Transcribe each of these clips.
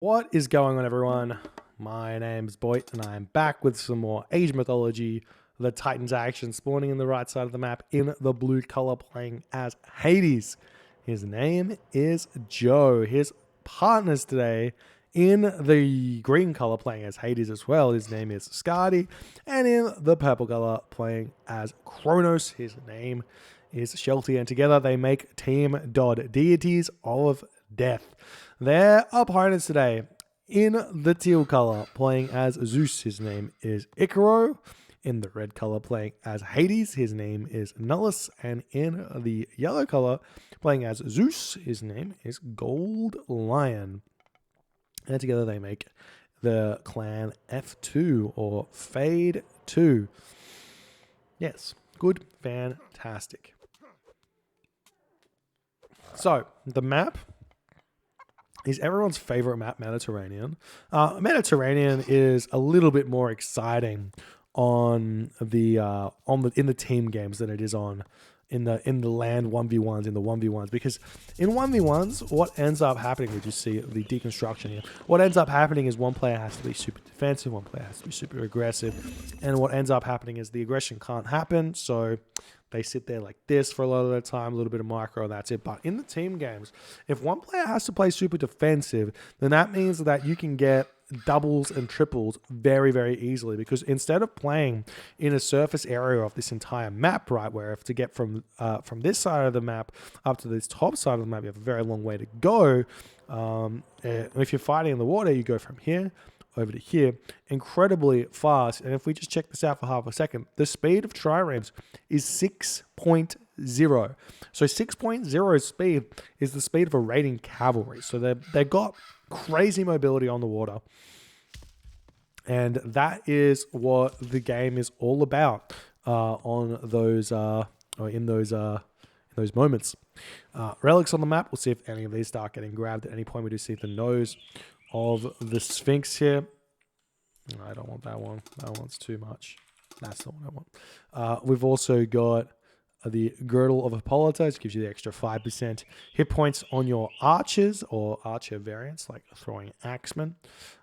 What is going on, everyone? My name's Boyd, and I'm back with some more Age Mythology. The Titans action spawning in the right side of the map in the blue color, playing as Hades. His name is Joe. His partners today in the green color, playing as Hades as well. His name is Skadi, and in the purple color, playing as Kronos. His name is Shelty, and together they make Team DoD, Deities of Death. Their opponents today in the teal color, playing as Zeus. His name is Icaro. In the red color, playing as Hades. His name is Nullus. And in the yellow color, playing as Zeus. His name is Gold Lion. And together they make the clan F2 or Fade 2. Yes, good, fantastic. So, the map is everyone's favorite map, Mediterranean. Mediterranean is a little bit more exciting in the team games than it is in the land 1v1s, in the 1v1s, because in 1v1s, what ends up happening, we just see the deconstruction here, what ends up happening is one player has to be super defensive, one player has to be super aggressive, and what ends up happening is the aggression can't happen, so they sit there like this for a lot of the time, a little bit of micro, that's it. But in the team games, if one player has to play super defensive, then that means that you can get doubles and triples very, very easily, because instead of playing in a surface area of this entire map, right, where if to get from this side of the map up to this top side of the map, you have a very long way to go. If you're fighting in the water, you go from here over to here incredibly fast. And if we just check this out for half a second, the speed of triremes is 6.0. So 6.0 speed is the speed of a raiding cavalry. So they've got crazy mobility on the water. And that is what the game is all about in those moments. Relics on the map. We'll see if any of these start getting grabbed at any point. We do see the nose of the Sphinx here. I don't want that one. That one's too much. That's the one I want. We've also got the Girdle of Hippolyta, which gives you the extra 5% hit points on your archers or archer variants, like throwing axemen.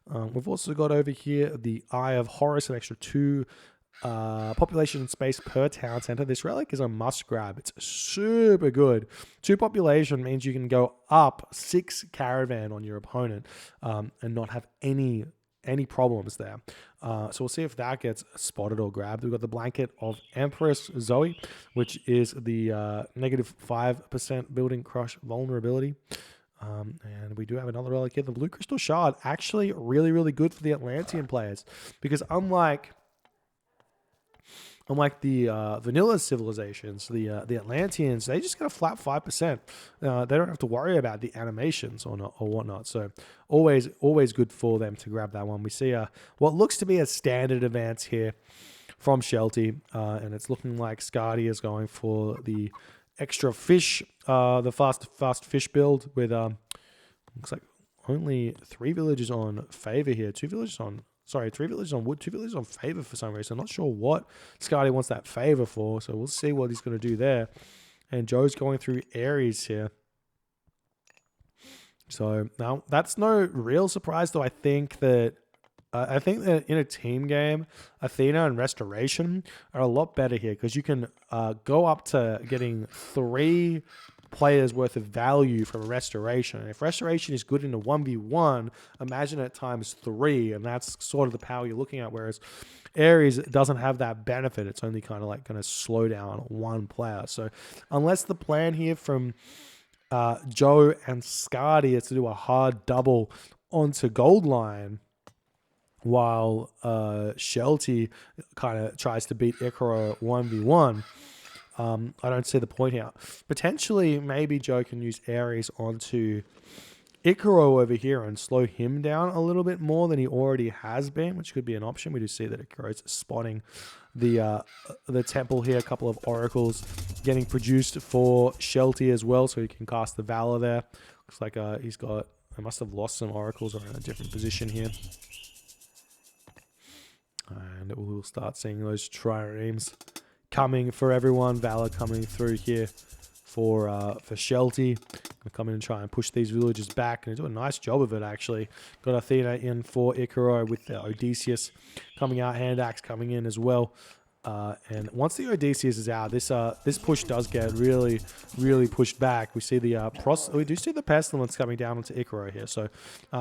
We've also got over here the Eye of Horus, an extra 2 population space per town center. This relic is a must grab. It's super good. 2 population means you can go up 6 caravan on your opponent and not have any problems there. So we'll see if that gets spotted or grabbed. We've got the Blanket of Empress Zoe, which is the negative 5% building crush vulnerability. And we do have another relic here. The Blue Crystal Shard, actually really, really good for the Atlantean players, because unlike the vanilla civilizations, the Atlanteans, they just get a flat 5%. They don't have to worry about the animations or whatnot. So always good for them to grab that one. We see what looks to be a standard advance here from Shelty, and it's looking like Skadi is going for the extra fish, the fast fish build with looks like only 3 villages on favor here, 2 villages on. Sorry, 3 villages on wood, 2 villages on favor for some reason. I'm not sure what Skadi wants that favor for, so we'll see what he's going to do there. And Joe's going through Ares here. So now that's no real surprise, though. I think that in a team game, Athena and Restoration are a lot better here, because you can go up to getting 3 players worth of value from Restoration. And if Restoration is good in a 1v1, imagine it times 3, and that's sort of the power you're looking at, whereas Ares doesn't have that benefit. It's only kind of like going to slow down one player. So unless the plan here from Joe and Skadi is to do a hard double onto Gold Lion, while Shelty kind of tries to beat Icaro 1v1, I don't see the point here. Potentially, maybe Joe can use Ares onto Icaro over here and slow him down a little bit more than he already has been, which could be an option. We do see that Icaro's spotting the temple here. A couple of oracles getting produced for Shelty as well, so he can cast the Valor there. Looks like I must have lost some oracles or in a different position here. And we'll start seeing those triremes coming for everyone. Valor coming through here for Shelty. Come in and try and push these villagers back, and do a nice job of it, actually. Got Athena in for Icaro with the Odysseus coming out, hand axe coming in as well. And once the Odysseus is out, this push does get really, really pushed back. We see the we do see the pestilence coming down onto Icaro here. So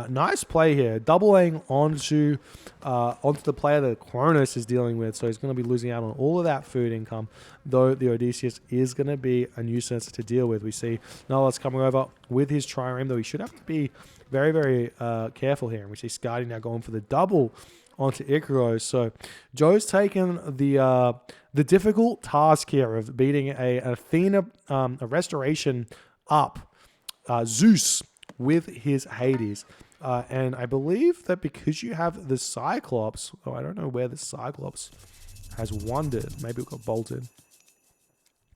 nice play here, doubling onto the player that Kronos is dealing with. So he's going to be losing out on all of that food income, though the Odysseus is going to be a nuisance to deal with. We see Nolus coming over with his trireme, though he should have to be very, very careful here. And we see Skadi now going for the double onto Icaro. So Joe's taken the difficult task here of beating a Athena, a restoration up Zeus with his Hades. And I believe that because you have the Cyclops, I don't know where the Cyclops has wandered. Maybe it got bolted.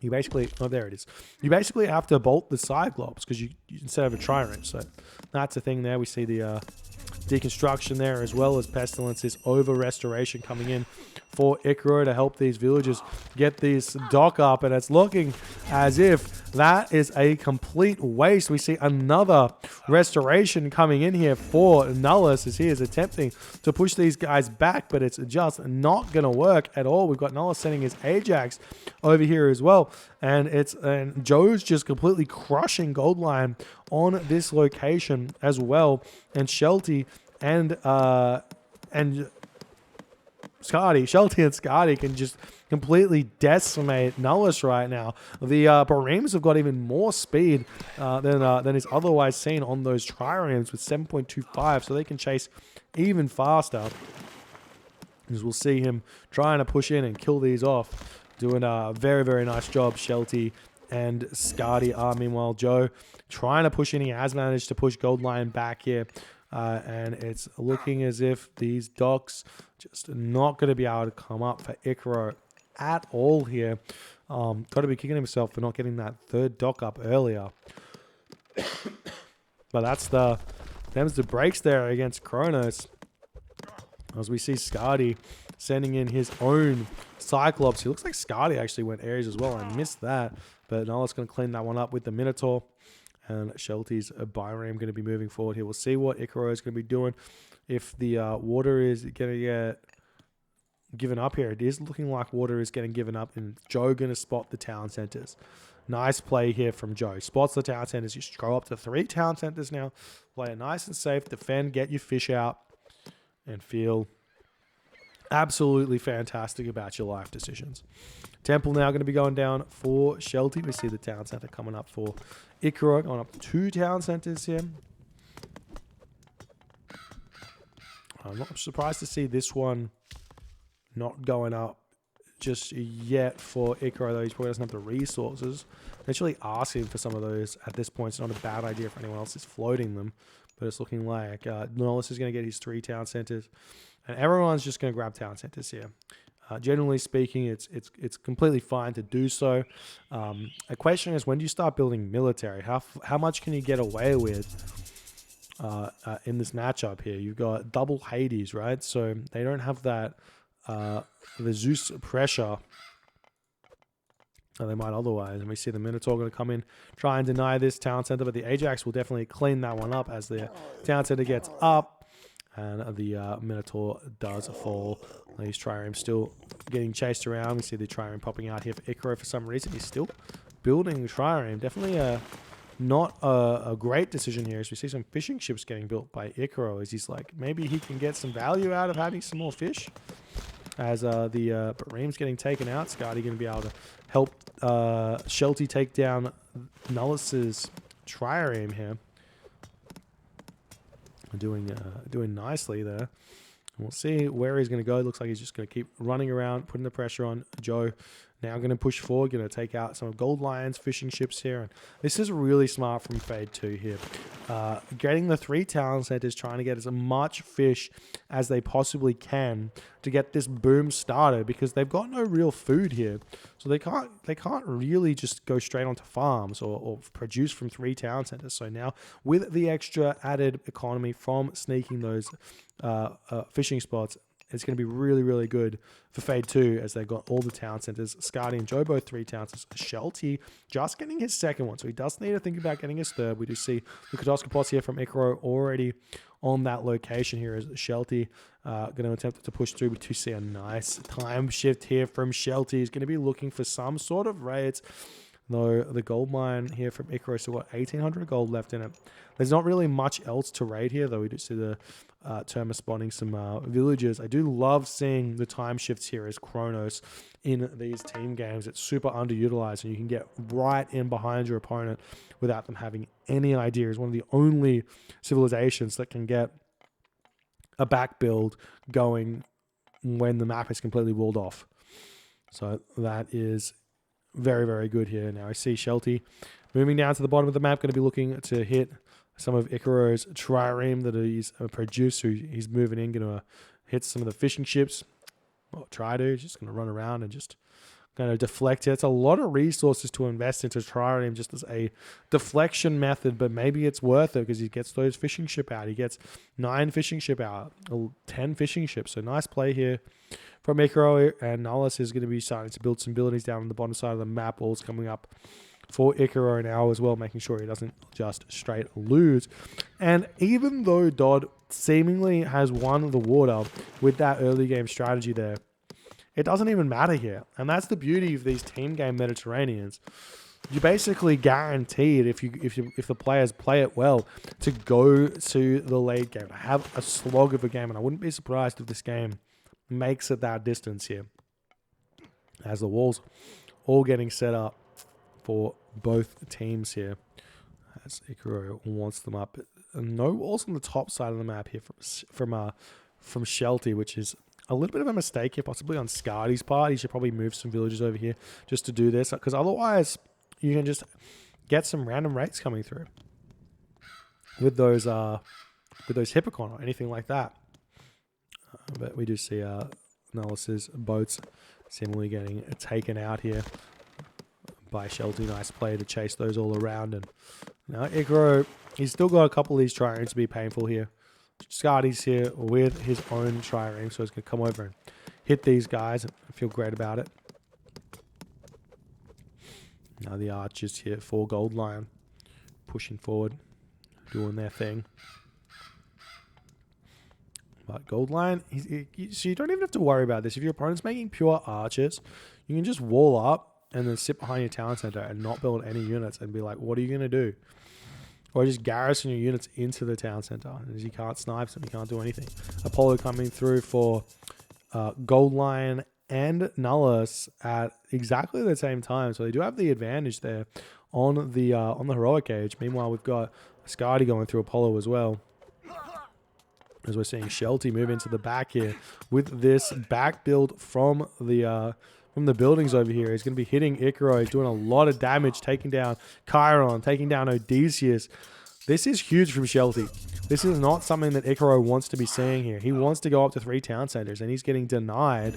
You basically, there it is. You basically have to bolt the Cyclops because you instead of a trireme. So that's the thing there. We see the deconstruction there, as well as Pestilence's over restoration coming in for Icaro to help these villagers get this dock up, and it's looking as if that is a complete waste. We see another restoration coming in here for Nullus as he is attempting to push these guys back, but it's just not going to work at all. We've got Nullus sending his Ajax over here as well, and Joe's just completely crushing Goldline on this location as well, and Shelty and Skadi can just completely decimate Nullus right now. The Bareems have got even more speed than is otherwise seen on those triremes with 7.25, so they can chase even faster. As we'll see him trying to push in and kill these off, doing a very, very nice job. Shelty and Skadi are, meanwhile, Joe trying to push in. He has managed to push Goldline back here. And it's looking as if these docks just not going to be able to come up for Icaro at all here. Got to be kicking himself for not getting that third dock up earlier. But them's the breaks there against Kronos. As we see Skadi sending in his own Cyclops. He looks like Skadi actually went Ares as well. I missed that. But Nola's going to clean that one up with the Minotaur. And Shelty's Bireme going to be moving forward here. We'll see what Icaro is going to be doing. If the water is going to get given up here, it is looking like water is getting given up. And Joe going to spot the town centers. Nice play here from Joe. Spots the town centers. You should go up to 3 town centers now. Play it nice and safe. Defend. Get your fish out. And feel absolutely fantastic about your life decisions. Temple now going to be going down for Shelty. We see the town center coming up for Icaro, going up 2 town centers here. I'm not surprised to see this one not going up just yet for Icaro, though. He probably doesn't have the resources. Actually asking for some of those at this point. It's not a bad idea if anyone else is floating them. But it's looking like Nolus is going to get his 3 town centers. And everyone's just going to grab town centers here. Generally speaking, it's completely fine to do so. A question is, when do you start building military? How much can you get away with in this matchup here? You've got double Hades, right? So they don't have that the Zeus pressure they might otherwise. And we see the Minotaur going to come in, try and deny this town center, but the Ajax will definitely clean that one up as the town center gets up. And the Minotaur does fall. These triremes still getting chased around. We see the trireme popping out here for Icaro for some reason. He's still building the trireme. Definitely not a great decision here, as we see some fishing ships getting built by Icaro, as he's like, maybe he can get some value out of having some more fish. As the Bareem's getting taken out, Skadi going to be able to help Shelty take down Nullus's trireme here. Doing nicely there. And we'll see where he's going to go. It looks like he's just going to keep running around, putting the pressure on Joe. Now going to push forward, going to take out some of Goldline's fishing ships here. And this is really smart from Fade 2 here. Getting the 3 town centers, trying to get as much fish as they possibly can to get this boom started, because they've got no real food here. So they can't really just go straight onto farms or produce from 3 town centers. So now with the extra added economy from sneaking those fishing spots, It's going to be really, really good for Fade 2 as they've got all the town centers. Skadi and Joe both 3 town centers. Shelty just getting his second one, so he does need to think about getting his third. We do see the Kodoskopos here from Ikaro already on that location here as Shelty going to attempt to push through. We do see a nice time shift here from Shelty. He's going to be looking for some sort of raids. Though the gold mine here from Ikaro still got 1,800 gold left in it. There's not really much else to raid here, though. We do see the Terma spawning some villages. I do love seeing the time shifts here as Chronos in these team games. It's super underutilized, and you can get right in behind your opponent without them having any idea. It's one of the only civilizations that can get a back build going when the map is completely walled off. So that is very, very good here. Now I see Shelty moving down to the bottom of the map, going to be looking to hit some of Ikaro's trireme that he's produced. So he's moving in, going to hit some of the fishing ships. Well, try to. He's just going to run around and just going to deflect it. It's a lot of resources to invest into trireme just as a deflection method, but maybe it's worth it because he gets those fishing ship out. He gets 9 fishing ship out, 10 fishing ships. So nice play here from Ikaro, and Nullus is going to be starting to build some buildings down on the bottom side of the map. All's coming up for Ikaro now as well, making sure he doesn't just straight lose. And even though DoD seemingly has won the water with that early game strategy there, it doesn't even matter here. And that's the beauty of these team game Mediterraneans. You basically guaranteed if the players play it well to go to the late game, to have a slog of a game. And I wouldn't be surprised if this game makes it that distance here, as the walls all getting set up for both teams here, as Ikaro wants them up. No walls on the top side of the map here from Shelty, which is a little bit of a mistake here, possibly on Skadi's part. He should probably move some villages over here just to do this, because otherwise you can just get some random rates coming through with those Hippocon or anything like that. But we do see Nullus's boats seemingly getting taken out here by Shelty. Nice play to chase those all around. And now Ikaro, he's still got a couple of these triremes to be painful here. Skadi's here with his own trireme, so he's going to come over and hit these guys and feel great about it. Now the archers here for Gold Lion, pushing forward, doing their thing. But Gold Lion, so you don't even have to worry about this. If your opponent's making pure archers, you can just wall up and then sit behind your town center and not build any units and be like, what are you going to do? Or just garrison your units into the town center. And you can't snipe them, you can't do anything. Apollo coming through for Gold Lion and Nullus at exactly the same time. So they do have the advantage there on the heroic age. Meanwhile, we've got Skadi going through Apollo as well, as we're seeing Shelty move into the back here with this back build from the buildings over here. He's going to be hitting Ikaro. He's doing a lot of damage, taking down Chiron, taking down Odysseus. This is huge from Shelty. This is not something that Ikaro wants to be seeing here. He wants to go up to 3 town centers, and he's getting denied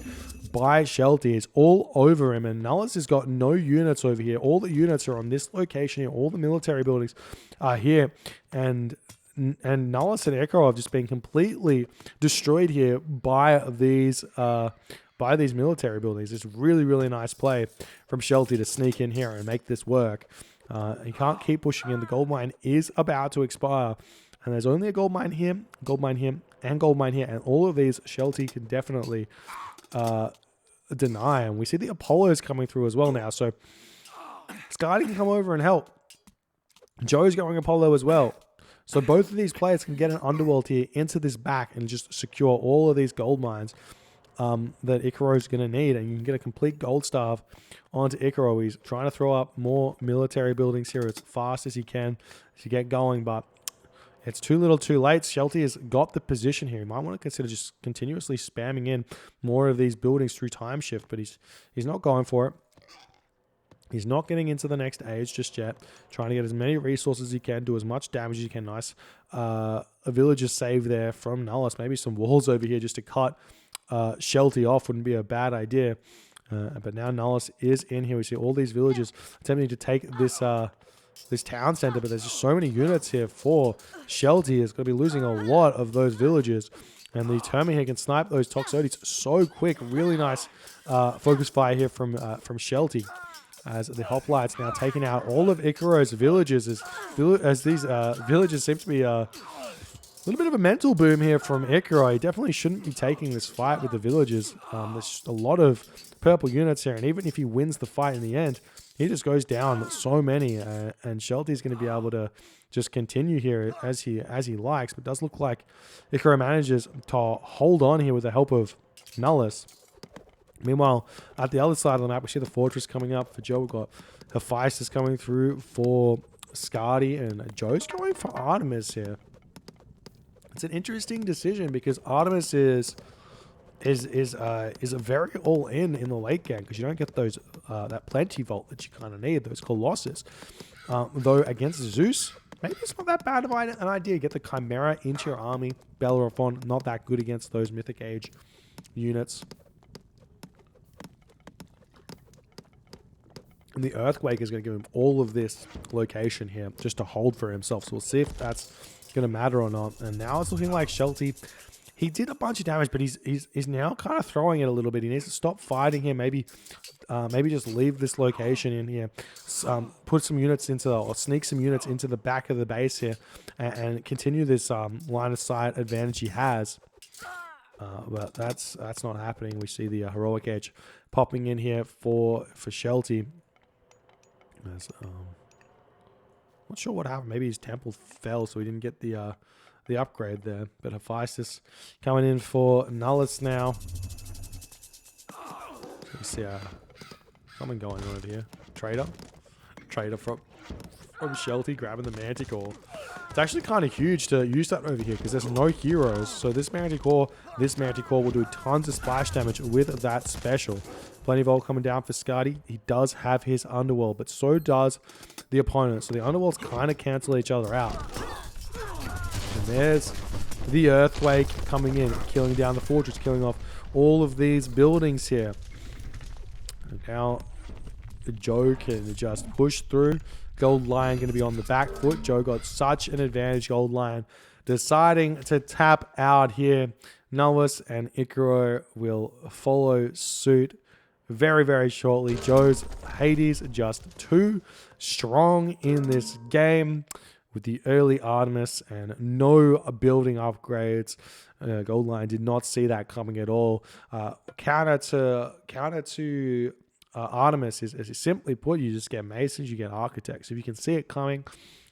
by Shelty. It's all over him, and Nullus has got no units over here. All the units are on this location here. All the military buildings are here, and Nullus and Ikaro have just been completely destroyed here by these military buildings. It's really, really nice play from Shelty to sneak in here and make this work. He can't keep pushing in. The gold mine is about to expire, and there's only a gold mine here, and gold mine here, and all of these Shelty can definitely deny. And we see the Apollos coming through as well now, so Skadi can come over and help. Joe's going Apollo as well. So both of these players can get an underworld here into this back and just secure all of these gold mines that Ikaro is going to need, and you can get a complete gold staff onto Ikaro. He's trying to throw up more military buildings here as fast as he can to get going, but it's too little too late. Shelty has got the position here. He might want to consider just continuously spamming in more of these buildings through time shift, but he's not going for it. He's not getting into the next age just yet. Trying to get as many resources as he can, do as much damage as he can. Nice. A villager save there from Nullus. Maybe some walls over here just to cut Shelty off wouldn't be a bad idea. But now Nullus is in here. We see all these villagers attempting to take this town center, but there's just so many units here for Shelty. He's going to be losing a lot of those villagers And the Termin here can snipe those Toxotes so quick. Really nice focus fire here from Shelty. As the hoplites now taking out all of Ikaro's villages. As these villages seem to be a little bit of a mental boom here from Ikaro. He definitely shouldn't be taking this fight with the villagers. There's just a lot of purple units here. And even if he wins the fight in the end, he just goes down so many. And Shelty's going to be able to just continue here as he likes. But it does look like Ikaro manages to hold on here with the help of Nullus. Meanwhile, at the other side of the map, we see the fortress coming up for Joe. We've got Hephaestus coming through for Skadi, and Joe's going for Artemis here. It's an interesting decision because Artemis is a very all in the late game because you don't get those that plenty vault that you kind of need, those Colossus. Though against Zeus, maybe it's not that bad of an idea. Get the Chimera into your army. Bellerophon, not that good against those Mythic Age units. And the Earthquake is going to give him all of this location here just to hold for himself. So we'll see if that's going to matter or not. And now it's looking like Shelty, he did a bunch of damage, but he's now kind of throwing it a little bit. He needs to stop fighting here. Maybe just leave this location in here. Put some units into, or sneak some units into the back of the base here, and continue this line of sight advantage he has. But that's not happening. We see the Heroic Edge popping in here for Shelty. Not sure what happened. Maybe his temple fell, so he didn't get the upgrade there. But Hephaestus coming in for Nullus now. You see something going on over here. Trader from Shelty grabbing the Manticore. It's actually kind of huge to use that over here because there's no heroes. So this Manticore will do tons of splash damage with that special. Plenty of ult coming down for Skadi. He does have his Underworld, but so does the opponent. So the Underworlds kind of cancel each other out. And there's the Earthquake coming in, killing down the fortress, killing off all of these buildings here. And now Joe can just push through. Gold Lion going to be on the back foot. Joe got such an advantage. Gold Lion deciding to tap out here. Nullus and Ikaro will follow suit very, very shortly. Joe's Hades just too strong in this game with the early Artemis and no building upgrades. Gold Lion did not see that coming at all. Counter to Artemis is simply put, you just get Masons, you get Architects. If you can see it coming,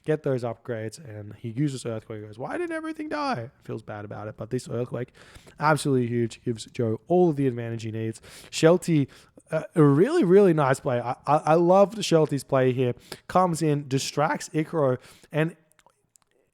get those upgrades. And he uses Earthquake. He goes, why did everything die? Feels bad about it. But this Earthquake, absolutely huge. Gives Joe all of the advantage he needs. Shelty, a really, really nice play. I loved Shelty's play here. Comes in, distracts Ikaro, and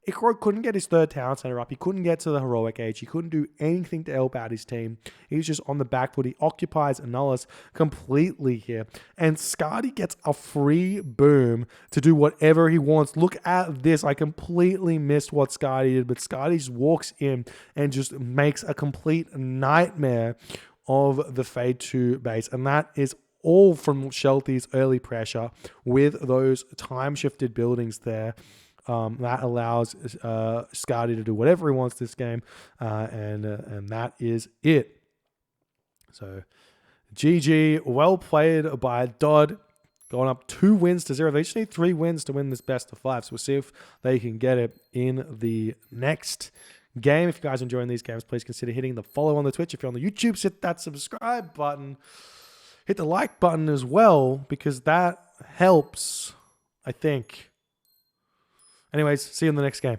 Ikaro couldn't get his third town center up. He couldn't get to the Heroic Age. He couldn't do anything to help out his team. He's just on the back foot. He occupies Nullus completely here. And Skadi gets a free boom to do whatever he wants. Look at this. I completely missed what Skadi did, but Skadi just walks in and just makes a complete nightmare of the Fade 2 base. And that is all from Shelty's early pressure with those time-shifted buildings there. That allows Skadi to do whatever he wants this game, and that is it. So, GG, well played by DoD, going up 2-0. They just need 3 wins to win this best of 5. So we'll see if they can get it in the next game. If you guys are enjoying these games, please consider hitting the follow on the Twitch. If you're on the YouTube, hit that subscribe button. Hit the like button as well, because that helps, I think. Anyways, see you in the next game.